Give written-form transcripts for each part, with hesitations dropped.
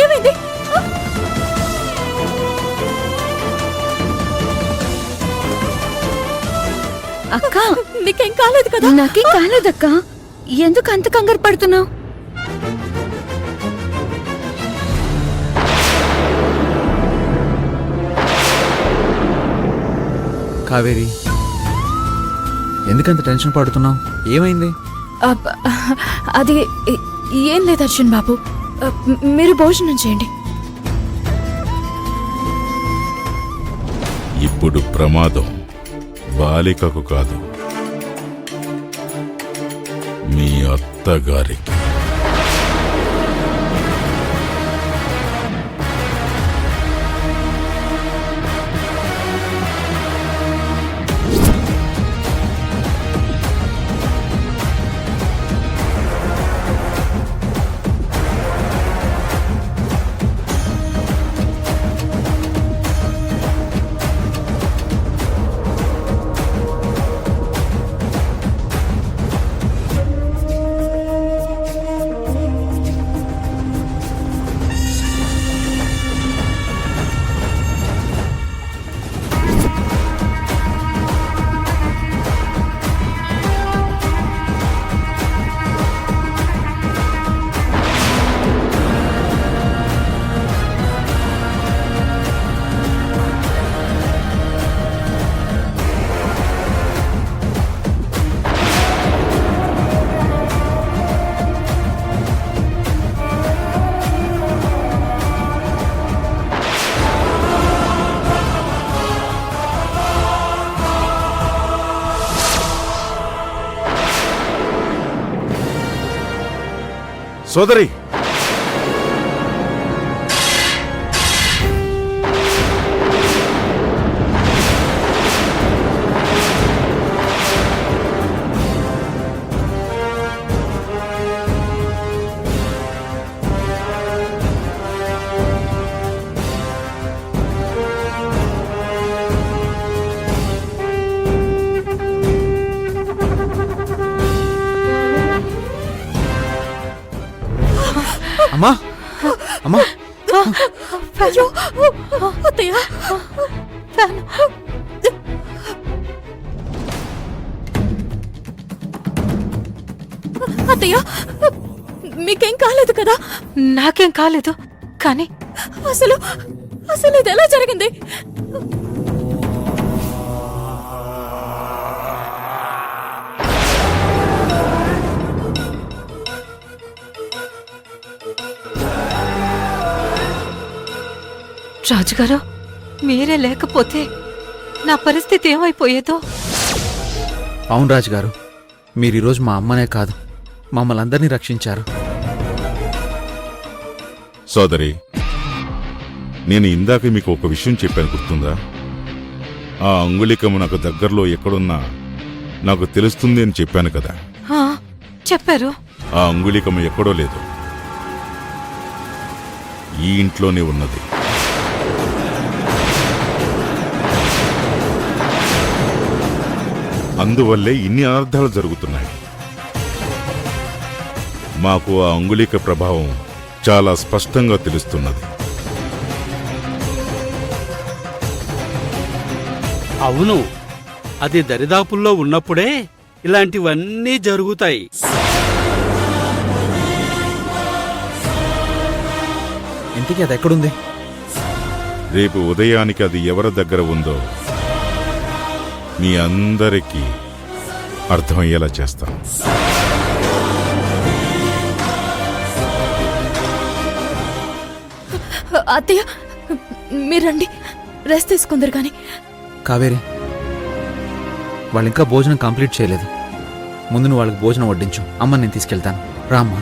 ఏమైంది? అక్క, నీకేం కాలేదు కదా? నాకేం కాలేదక్క. ఎందుకు అంత కంగారు పడుతున్నావు? కావేరి, ఎందుకంత టెన్షన్ పడుతున్నావు? ఏమైంది? అది ఏం లేదు అర్జున్ బాబు, మీరు భోజనం చేయండి. ఇప్పుడు ప్రమాదం బాలికకు కాదు, మీ అత్తగారికి. సోదరి, అమ్మా, అమ్మా, అయ్యో అత్తయ్య, అత్తయ్య మీకేం కాలేదు కదా? నాకేం కాలేదు, కానీ అసలు అసలు ఇది ఎలా జరిగింది? రాజుగారు, మీరే లేకపోతే నా పరిస్థితి ఏమైపోయేదో. అవును రాజుగారు, మీరు ఈరోజు మా అమ్మనే కాదు, మమ్మల్ని అందరినీ రక్షించారు. సోదరి, నేను ఇందాక మీకు ఒక విషయం చెప్పాను, గుర్తుందా? ఆ అంగుళికము నాకు దగ్గరలో ఎక్కడున్నా నాకు తెలుస్తుంది అని చెప్పాను కదా. చెప్పారు. ఆ అంగుళికము ఎక్కడో లేదు, ఈ ఇంట్లోనే ఉన్నది. అందువల్లే ఇన్ని అనర్థాలు జరుగుతున్నాయి. మాకు ఆ అంగుళిక ప్రభావం చాలా స్పష్టంగా తెలుస్తున్నది. అవును, అది దరిదాపుల్లో ఉన్నప్పుడే ఇలాంటివన్నీ జరుగుతాయి. ఇంతకీ అది ఎక్కడుంది? రేపు ఉదయానికి అది ఎవరి దగ్గర ఉందో మీ అందరికీ అర్థమయ్యేలా చేస్తాను. అత్తయ్య మీరు రండి, రెస్ట్ తీసుకుందరు కానీ. కావేరి, వాళ్ళు ఇంకా భోజనం కంప్లీట్ చేయలేదు. ముందు నువ్వు వాళ్ళకి భోజనం వడ్డించు, అమ్మ నేను తీసుకెళ్తాను. రామ్మా.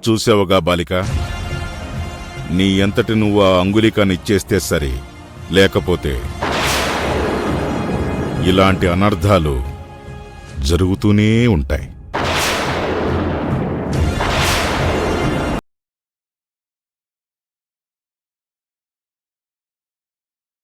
చూసావుగా బాలిక, నీ ఎంతటి నువ్వు ఆ అంగుళికాన్ని ఇచ్చేస్తే సరే, లేకపోతే ఇలాంటి అనర్థాలు జరుగుతూనే ఉంటాయి.